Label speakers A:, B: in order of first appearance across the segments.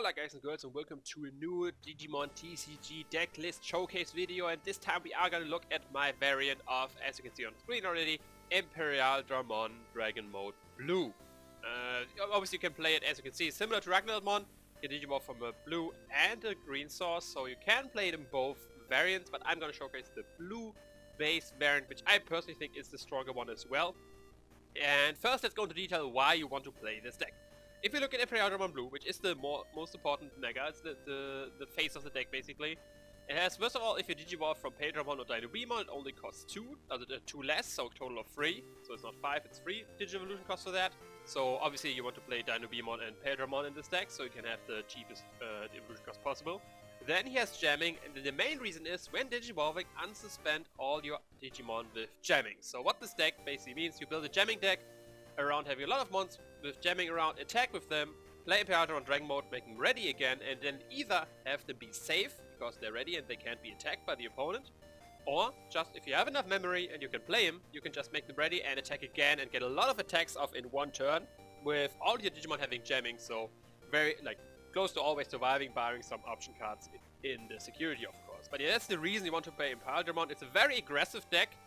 A: Hola guys and girls, and welcome to a new Digimon TCG decklist showcase video, and this time we are gonna look at my variant of, as you can see on screen already, Imperialdramon Dragon Mode Blue. Obviously you can play it, as you can see, similar to Ragnarmon. You can Digimon from a blue and a green source, so you can play it in both variants, but I'm gonna showcase the blue base variant, which I personally think is the stronger one as well. And first let's go into detail why you want to play this deck. If you look at Imperialdramon Blue, which is the most important mega, it's the face of the deck basically. It has, first of all, if you Digivolve from Paildramon or Dynobemon, it only costs 2, 2 less, so a total of 3. So it's not 5, it's 3 Digivolution cost for that. So obviously you want to play Dynobemon and Paildramon in this deck, so you can have the cheapest evolution cost possible. Then he has Jamming, and the main reason is, when Digivolving, unsuspend all your Digimon with Jamming. So what this deck basically means, you build a Jamming deck around having a lot of mons with Jamming around, attack with them, play Imperialdramon Dragon Mode, make them ready again, and then either have them be safe, because they're ready and they can't be attacked by the opponent, or just, if you have enough memory and you can play them, you can just make them ready and attack again and get a lot of attacks off in one turn, with all your Digimon having Jamming, so very, close to always surviving, barring some option cards in the security, of course. But yeah, that's the reason you want to play Imperialdramon. It's a very aggressive deck.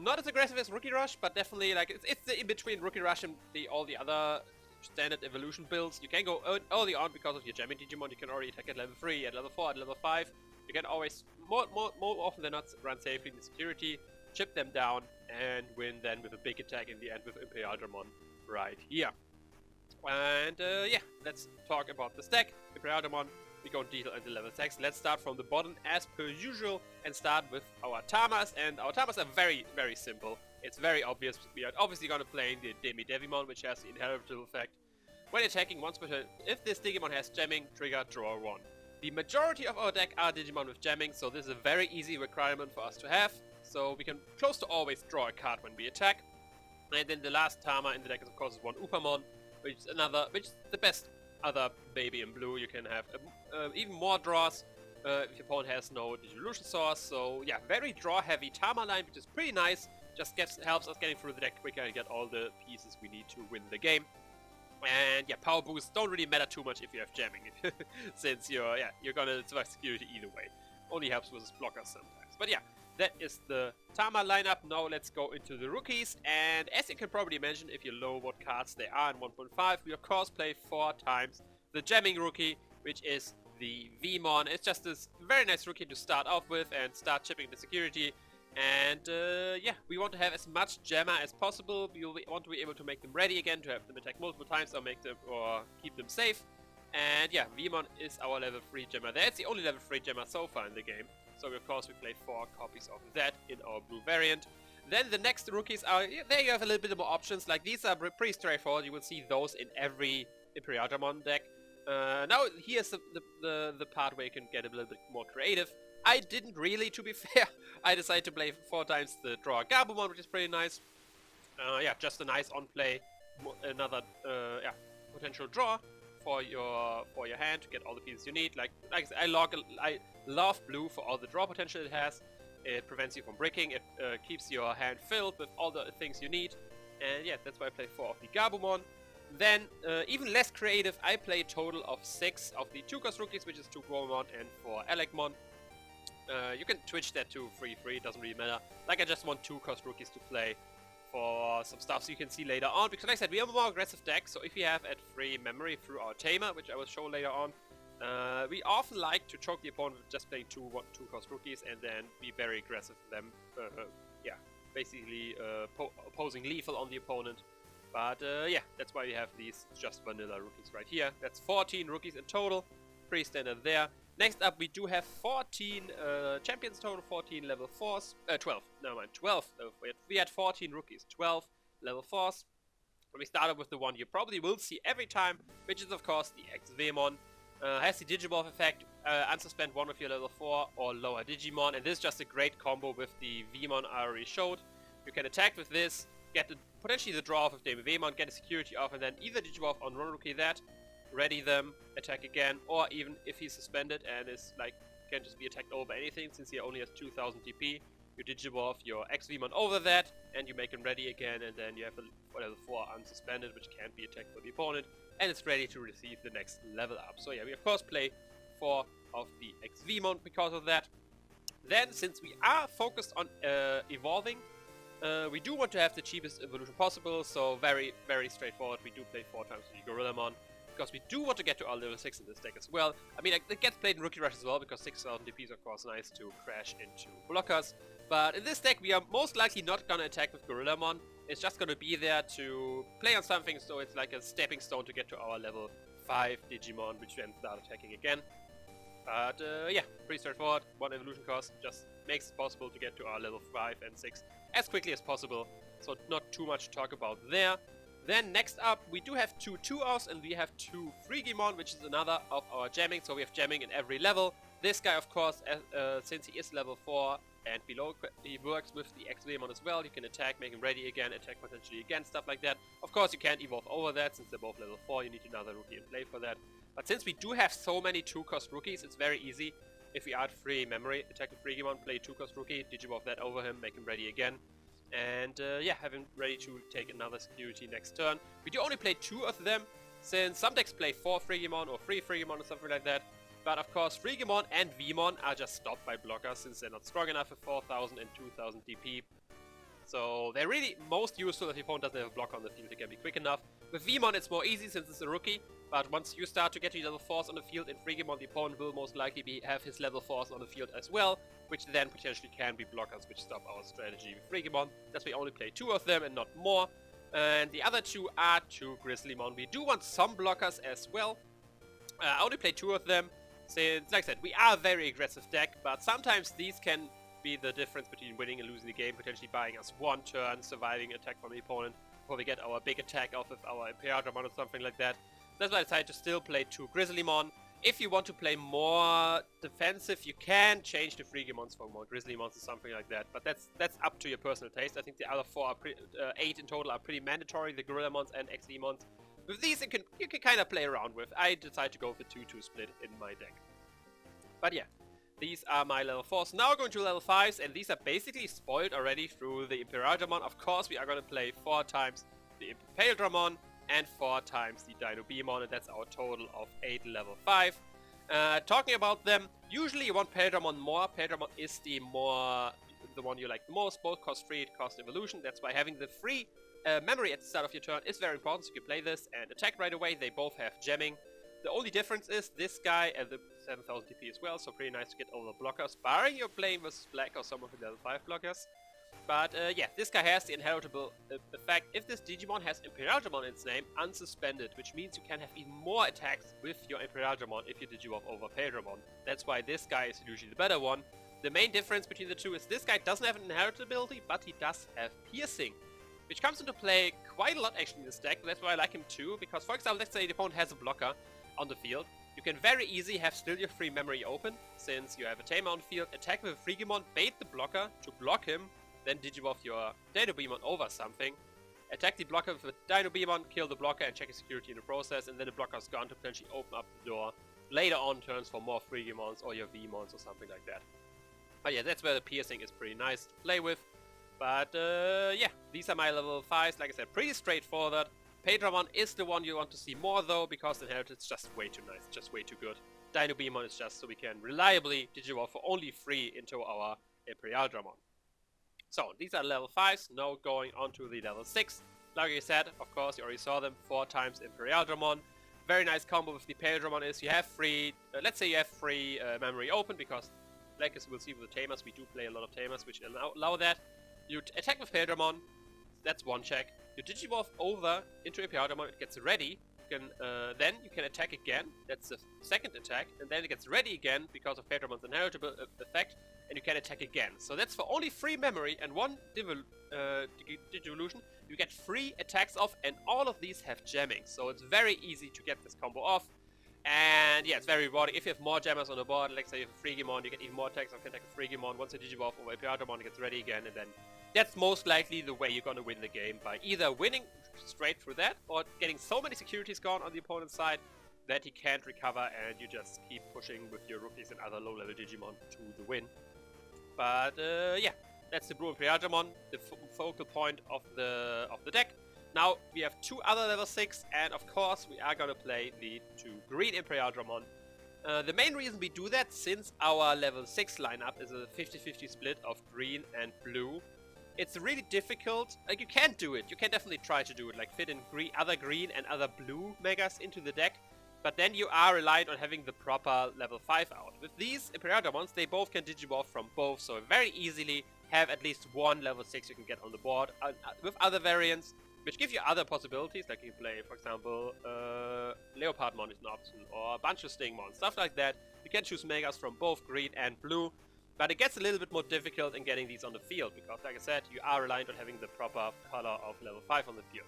A: Not as aggressive as Rookie Rush, but definitely it's the in-between Rookie Rush and all the other standard evolution builds. You can go early on because of your Jamming Digimon. You can already attack at level 3, at level 4, at level 5. You can always, more often than not, run safely in the security, chip them down, and win then with a big attack in the end with Imperialdramon right here. And yeah, let's talk about this deck. Imperialdramon, we go in detail into level 6. Let's start from the bottom as per usual and start with our Tamers. And our Tamers are very, very simple. It's very obvious. We are obviously going to play the Digimon, which has the inheritable effect. When attacking once per turn, if this Digimon has Jamming, trigger, draw 1. The majority of our deck are Digimon with Jamming, so this is a very easy requirement for us to have. So we can close to always draw a card when we attack. And then the last Tamer in the deck is, of course, one Uppamon, which is the best other baby in blue. You can have even more draws if your opponent has no Digivolution source. So yeah, very draw heavy Tama line, which is pretty nice. Just helps us getting through the deck quicker and get all the pieces we need to win the game. And yeah, power boosts don't really matter too much if you have Jamming, since you're gonna survive security either way. Only helps with blockers sometimes. But yeah, that is the Tama lineup. Now let's go into the rookies, and as you can probably imagine, if you know what cards they are in 1.5, we of course play 4 times the Jamming rookie, which is the Vmon. It's just this very nice rookie to start off with and start chipping the security. And yeah, we want to have as much Jammer as possible. We want to be able to make them ready again, to have them attack multiple times or keep them safe. And yeah, Vmon is our level 3 Jammer. That's the only level 3 Jammer so far in the game. So of course we played 4 copies of that in our blue variant. Then the next rookies are, there you have a little bit more options. Like, these are pretty straightforward. You will see those in every Imperialdramon deck. Now here's the part where you can get a little bit more creative. I didn't really, to be fair. I decided to play 4 times the draw Gabumon, which is pretty nice. Yeah, just a nice on play, another yeah, potential draw for your hand to get all the pieces you need. Like I said, I love blue for all the draw potential it has. It prevents you from bricking. It keeps your hand filled with all the things you need. And yeah, that's why I play 4 of the Gabumon. Then, even less creative, I play a total of 6 of the 2-cost rookies, which is 2 Growmon and 4 Elecmon. You can twitch that to 3-3, it doesn't really matter. Like, I just want 2-cost rookies to play for some stuff so you can see later on. Because like I said, we have a more aggressive deck, so if we have at 3 memory through our Tamer, which I will show later on, we often like to choke the opponent with just playing 2-cost rookies and then be very aggressive with them. Yeah, basically opposing lethal on the opponent. But yeah, that's why we have these just vanilla rookies right here. That's 14 rookies in total, pretty standard there. Next up, we do have 14 champions total, 14 level 4s, 12, never mind, 12 level 4. We had 14 rookies, 12 level 4s. We started with the one you probably will see every time, which is of course the X-Vmon. Has the Digivolve effect, unsuspend one of your level 4 or lower Digimon, and this is just a great combo with the Vmon I already showed. You can attack with this, get potentially the draw off of the Vmon, get a security off, and then either Digivolve on one rookie that, ready them, attack again, or even if he's suspended and is can just be attacked over anything, since he only has 2000 TP, you digivolve your X-Vmon over that, and you make him ready again, and then you have a level 4 unsuspended, which can't be attacked for the opponent, and it's ready to receive the next level up. So yeah, we of course play 4 of the X-Vmon because of that. Then, since we are focused on evolving, we do want to have the cheapest evolution possible, so very, very straightforward. We do play 4 times the Gorillamon, because we do want to get to our level 6 in this deck as well. I mean, it gets played in Rookie Rush as well, because 6000 DP is of course nice to crash into blockers. But in this deck, we are most likely not gonna attack with Gorillamon. It's just gonna be there to play on something, so it's like a stepping stone to get to our level 5 Digimon, which then start attacking again. But yeah, pretty straightforward. 1 evolution cost just makes it possible to get to our level 5 and 6 as quickly as possible. So not too much to talk about there. Then next up, we do have 2 2-Os and we have 2 Frigimon, which is another of our jamming. So we have jamming in every level. This guy, of course, since he is level 4 and below, he works with the X-Vmon as well. You can attack, make him ready again, attack potentially again, stuff like that. Of course, you can't evolve over that since they're both level 4. You need another rookie in play for that. But since we do have so many 2-cost rookies, it's very easy. If we add free memory, attack with Frigimon, play 2-cost rookie, digivolve that over him, make him ready again. And yeah, have him ready to take another security next turn. We do only play 2 of them, since some decks play 4 Frigimon or 3 Frigimon or something like that. But of course, Frigimon and Vmon are just stopped by blockers, since they're not strong enough with 4000 and 2000 DP. So they're really most useful if your opponent doesn't have a block on the field, they can be quick enough. With Vmon it's more easy since it's a rookie, but once you start to get to level 4s on the field in Frigimon, the opponent will most likely have his level 4s on the field as well, which then potentially can be blockers which stop our strategy with Frigimon. That's why we only play 2 of them and not more. And the other 2 are 2 Grizzlymon. We do want some blockers as well. I only play 2 of them, since, like I said, we are a very aggressive deck, but sometimes these can be the difference between winning and losing the game, potentially buying us 1 turn, surviving attack from the opponent, before we get our big attack off with our Imperialdramon or something like that. That's why I decided to still play 2 Grizzlymon. If you want to play more defensive, you can change the Frigimons for more Grizzlymons or something like that, but that's up to your personal taste. I think the other 4 are 8 in total are pretty mandatory, the Gorillamons and X-Vmons. With these, you can kind of play around with. I decided to go with the 2-2 split in my deck. But yeah, these are my level 4s. Now going to level 5s, and these are basically spoiled already through the Imperialdramon. Of course, we are going to play 4 times the Imperialdramon and 4 times the Dinobemon, and that's our total of 8 level 5. Talking about them, usually you want Imperialdramon more. Imperialdramon is the one you like the most. Both cost 3, it costs evolution. That's why having the free memory at the start of your turn is very important, so you can play this and attack right away. They both have jamming. The only difference is this guy and the 7000 DP as well, so pretty nice to get over blockers, barring you're playing with Black or some of the level 5 blockers. But yeah, this guy has the inheritable effect. If this Digimon has Imperialdramon in its name, unsuspended, which means you can have even more attacks with your Imperialdramon if you digivolve over Imperialdramon. That's why this guy is usually the better one. The main difference between the two is this guy doesn't have an inheritability, but he does have piercing, which comes into play quite a lot actually in this deck. That's why I like him too, because for example, let's say the opponent has a blocker on the field. You can very easily have still your free memory open, since you have a Tamer on the field, attack with a Frigimon, bait the blocker to block him, then digivolve your Dinobemon over something, attack the blocker with a Dinobemon, kill the blocker and check his security in the process, and then the blocker's gone to potentially open up the door later on turns for more Frigimons or your Vmons or something like that. But yeah, that's where the piercing is pretty nice to play with. But yeah, these are my level 5s, like I said, pretty straightforward. Imperialdramon is the one you want to see more though, because the inheritance is just way too nice, just way too good. Dinobemon is just so we can reliably digivolve for only 3 into our Imperialdramon. So, these are level 5s, now going on to the level 6. Like I said, of course, you already saw them 4 times Imperialdramon. Very nice combo with the Imperialdramon is you have free, let's say you have free memory open, because like as we'll see with the Tamers, we do play a lot of Tamers which allow that. You attack with Imperialdramon, that's 1 check. You digivolve over into Imperialdramon, it gets ready. Then you can attack again, that's the 2nd attack, and then it gets ready again because of Imperialdramon's inheritable effect, and you can attack again. So that's for only 3 memory and 1 Digivolution. You get 3 attacks off, and all of these have jamming, so it's very easy to get this combo off. And yeah, it's very rewarding. If you have more jammers on the board, like say you have a Frigimon, you get even more attacks on attack with Frigimon. Once you digivolve over Imperialdramon, it gets ready again, and then that's most likely the way you're gonna win the game, by either winning straight through that, or getting so many securities gone on the opponent's side that he can't recover, and you just keep pushing with your rookies and other low-level Digimon to the win. But yeah, That's the Blue Imperialdramon, the focal point of the deck. Now we have 2 other level 6, and of course we are gonna play the 2 Green Imperialdramon. The main reason we do that, since our level 6 lineup is a 50-50 split of green and blue, it's really difficult. Like, you can do it. You can definitely try to do it, like fit in other green and other blue megas into the deck. But then you are reliant on having the proper level 5 out. With these Imperialdramons, they both can Digivolve from both, so very easily have at least one level 6 you can get on the board. With other variants, which give you other possibilities, like you play, for example, Leopardmon is an option, or a bunch of Stingmon, stuff like that. You can choose megas from both green and blue. But it gets a little bit more difficult in getting these on the field, because like I said, you are reliant on having the proper color of level 5 on the field.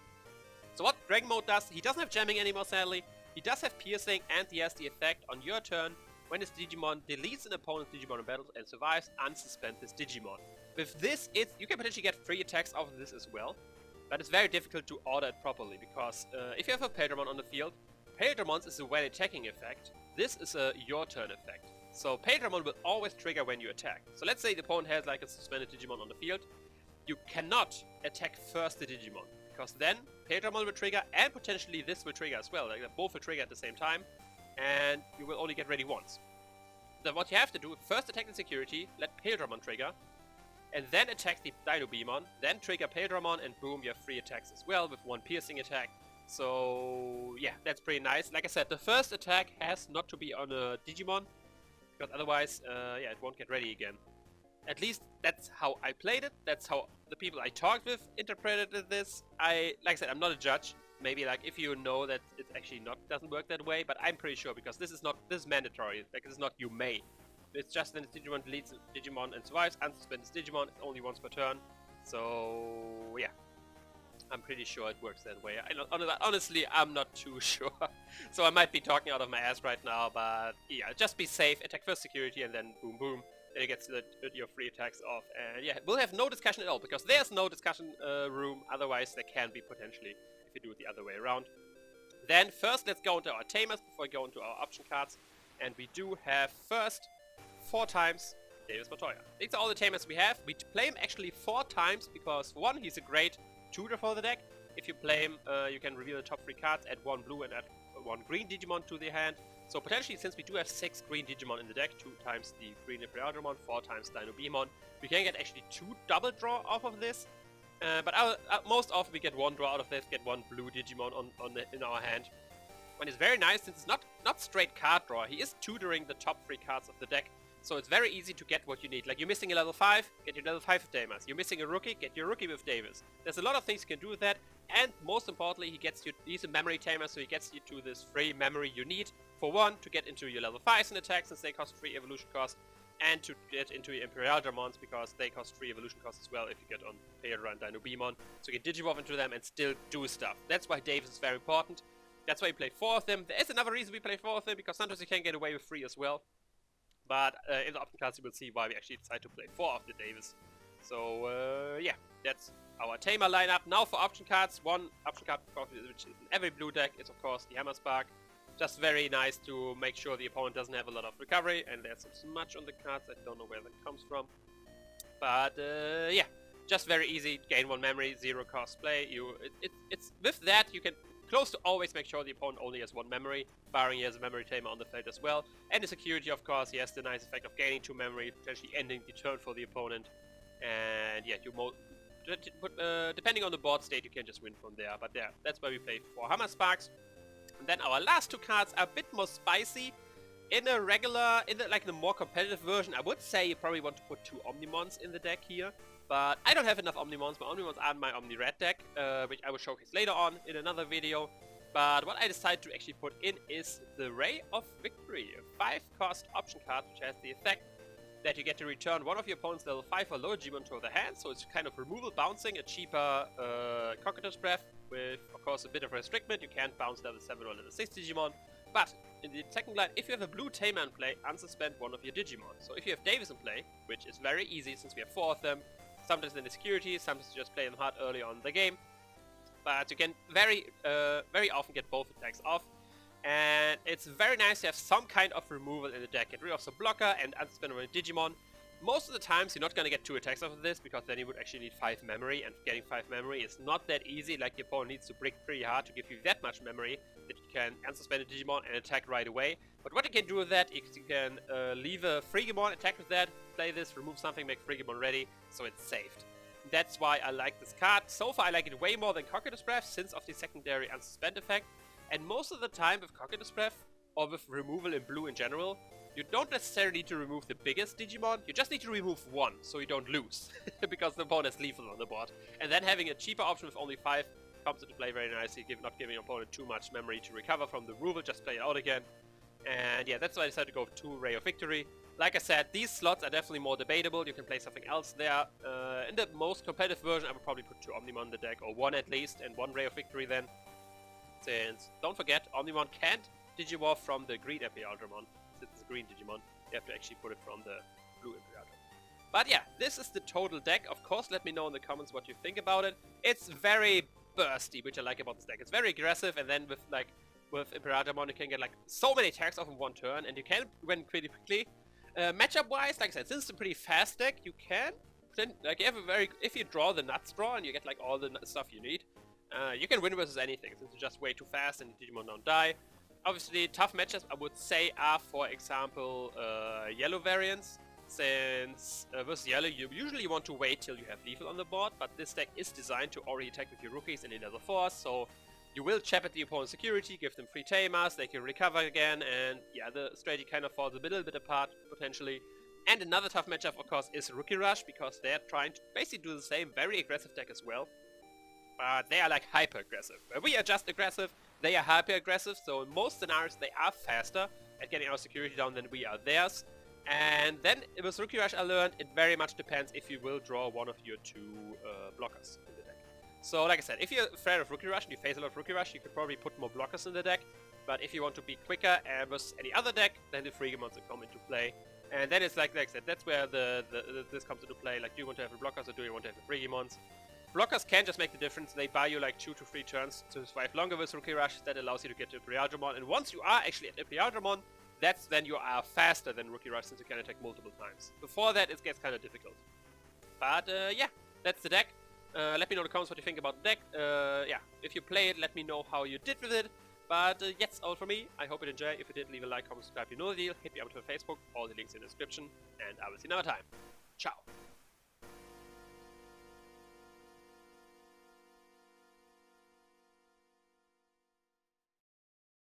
A: So what Dragon Mode does, he doesn't have jamming anymore sadly, he does have piercing, and he has the effect on your turn, when his Digimon deletes an opponent's Digimon in battle and survives, unsuspend this Digimon. With this, you can potentially get free attacks off of this as well, but it's very difficult to order it properly, because if you have a Imperialdramon on the field, Imperialdramon is a when attacking effect, this is a your turn effect. So Imperialdramon will always trigger when you attack. So let's say the opponent has like a suspended Digimon on the field. You cannot attack first the Digimon, because then Imperialdramon will trigger and potentially this will trigger as well. Like, both will trigger at the same time, and you will only get ready once. Then what you have to do, first attack the security, let Imperialdramon trigger, and then attack the Dinobemon, then trigger Imperialdramon, and boom, you have 3 attacks as well with 1 piercing attack. So yeah, that's pretty nice. Like I said, the first attack has not to be on a Digimon, because otherwise, yeah, it won't get ready again. At least that's how I played it. That's how the people I talked with interpreted this. Like I said, I'm not a judge. Maybe like if you know that it actually doesn't work that way, but I'm pretty sure, because this is mandatory. Like, this is not you may. It's just when the Digimon deletes Digimon and survives, unsuspends Digimon. It's only once per turn. So yeah, I'm pretty sure it works that way. Honestly, I'm not too sure. So I might be talking out of my ass right now, but yeah, just be safe. Attack first security, and then boom boom. Then you get your 3 attacks off. And yeah, we'll have no discussion at all, because there's no discussion room. Otherwise, there can be potentially if you do it the other way around. Then first, let's go into our Tamers before we go into our option cards. And we do have first 4 times Davis Montoya. These are all the Tamers we have. We play him actually 4 times, because for one, he's a great tutor for the deck. If you play him, you can reveal the top 3 cards, add 1 blue and add 1 green Digimon to the hand. So potentially, since we do have 6 green Digimon in the deck, 2 times the Green Imperialdramon, 4 times Dinobemon, we can get actually 2 double draw off of this. But most often we get 1 draw out of this, get 1 blue Digimon in our hand. And it's very nice, since it's not straight card draw. He is tutoring the top 3 cards of the deck. So it's very easy to get what you need. Like, you're missing a level 5, get your level 5 with Tamers. You're missing a rookie, get your rookie with Davis. There's a lot of things you can do with that. And most importantly, he's a memory tamer, so he gets you to this free memory you need. For one, to get into your level 5s in attack, since they cost 3 evolution cost. And to get into your Imperialdramons, because they cost 3 evolution costs as well if you get on Theodora and Dinobemon. So you can Digivolve into them and still do stuff. That's why Davis is very important. That's why we play 4 of them. There is another reason we play 4 of them, because sometimes you can get away with 3 as well. But in the option cards, you will see why we actually decide to play 4 of the Davis. So yeah, that's our Tamer lineup. Now for option cards, 1 option card which is in every blue deck is of course the Hammer Spark. Just very nice to make sure the opponent doesn't have a lot of recovery, and there's some smudge on the cards. I don't know where that comes from. But yeah, just very easy. Gain 1 memory, 0 cost play. It's with that you can close to always make sure the opponent only has 1 memory, barring he has a memory tamer on the field as well. And the security, of course, he has the nice effect of gaining 2 memory, potentially ending the turn for the opponent. And yeah, depending on the board state, you can just win from there. But yeah, that's why we play 4 Hammer Sparks. And then our last 2 cards are a bit more spicy. In the more competitive version, I would say you probably want to put 2 Omnimons in the deck here. But I don't have enough Omnimons. My Omnimons are in my Omni Red deck, which I will showcase later on in another video. But what I decided to actually put in is the Ray of Victory, a 5-cost option card, which has the effect that you get to return 1 of your opponent's level 5 or lower Digimon to the hand. So it's kind of removal bouncing, a cheaper Cockato's Breath, with of course a bit of restriction. You can't bounce level 7 or level 6 Digimon. But in the second line, if you have a blue Tamer in play, unsuspend 1 of your Digimon. So if you have Davis in play, which is very easy since we have 4 of them, sometimes in the security, sometimes you just play them hard early on in the game. But you can very often get both attacks off. And it's very nice to have some kind of removal in the deck. Get rid of some blocker and unsuspend 1 Digimon. Most of the times you're not gonna get 2 attacks off of this, because then you would actually need 5 memory, and getting 5 memory is not that easy. Like, your opponent needs to brick pretty hard to give you that much memory that you can unsuspend a Digimon and attack right away. But what you can do with that is you can leave a Frigiemon, attack with that, play this, remove something, make Frigiemon ready, so it's saved. That's why I like this card. So far I like it way more than Cocytus Breath, since of the secondary unsuspend effect. And most of the time with Cocytus Breath, or with removal in blue in general, you don't necessarily need to remove the biggest Digimon, you just need to remove one, so you don't lose, because the opponent has lethal on the board. And then having a cheaper option with only 5 comes into play very nicely, not giving your opponent too much memory to recover from the removal, just play it out again. And yeah, that's why I decided to go with 2 Ray of Victory. Like I said, these slots are definitely more debatable, you can play something else there. In the most competitive version, I would probably put 2 Omnimon in the deck, or 1 at least, and 1 Ray of Victory then. Since, don't forget, Omnimon can't Digimorph from the green Imperialdramon. Since it's a green Digimon, you have to actually put it from the blue Imperialdramon. But yeah, this is the total deck. Of course, let me know in the comments what you think about it. It's very bursty, which I like about this deck. It's very aggressive, and then with Imperialdramon you can get like so many attacks off in 1 turn, and you can win pretty quickly. Matchup-wise, like I said, since it's a pretty fast deck, you can, like, you have a very, if you draw the nuts draw and you get like all the stuff you need, you can win versus anything, since it's just way too fast and Digimon don't die. Obviously, tough matchups, I would say, are, for example, yellow variants. Since versus yellow, you usually want to wait till you have lethal on the board, but this deck is designed to already attack with your rookies in another force, so you will chap at the opponent's security, give them free Tamers, they can recover again, and yeah, the strategy kind of falls a little bit apart, potentially. And another tough matchup, of course, is Rookie Rush, because they're trying to basically do the same, very aggressive deck as well. But they are like hyper aggressive. Where we are just aggressive, they are hyper aggressive, so in most scenarios they are faster at getting our security down than we are theirs. And then with Rookie Rush I learned it very much depends if you will draw one of your 2 blockers in the deck. So like I said, if you're afraid of Rookie Rush and you face a lot of Rookie Rush, you could probably put more blockers in the deck. But if you want to be quicker versus any other deck, then the Frigiemons will come into play. And then it's like I said, that's where this comes into play. Like, do you want to have the blockers or do you want to have the Frigiemons? Blockers can just make the difference. They buy you like 2 to 3 turns to survive longer with Rookie Rush. That allows you to get to Imperialdramon. And once you are actually at Imperialdramon, that's then you are faster than Rookie Rush, since you can attack multiple times. Before that, it gets kind of difficult. But yeah, that's the deck. Let me know in the comments what you think about the deck. Yeah, if you play it, let me know how you did with it. But that's all from me. I hope you enjoyed. If you did, leave a like, comment, subscribe, you know the deal. Hit me up on Facebook. All the links in the description. And I will see you another time. Ciao.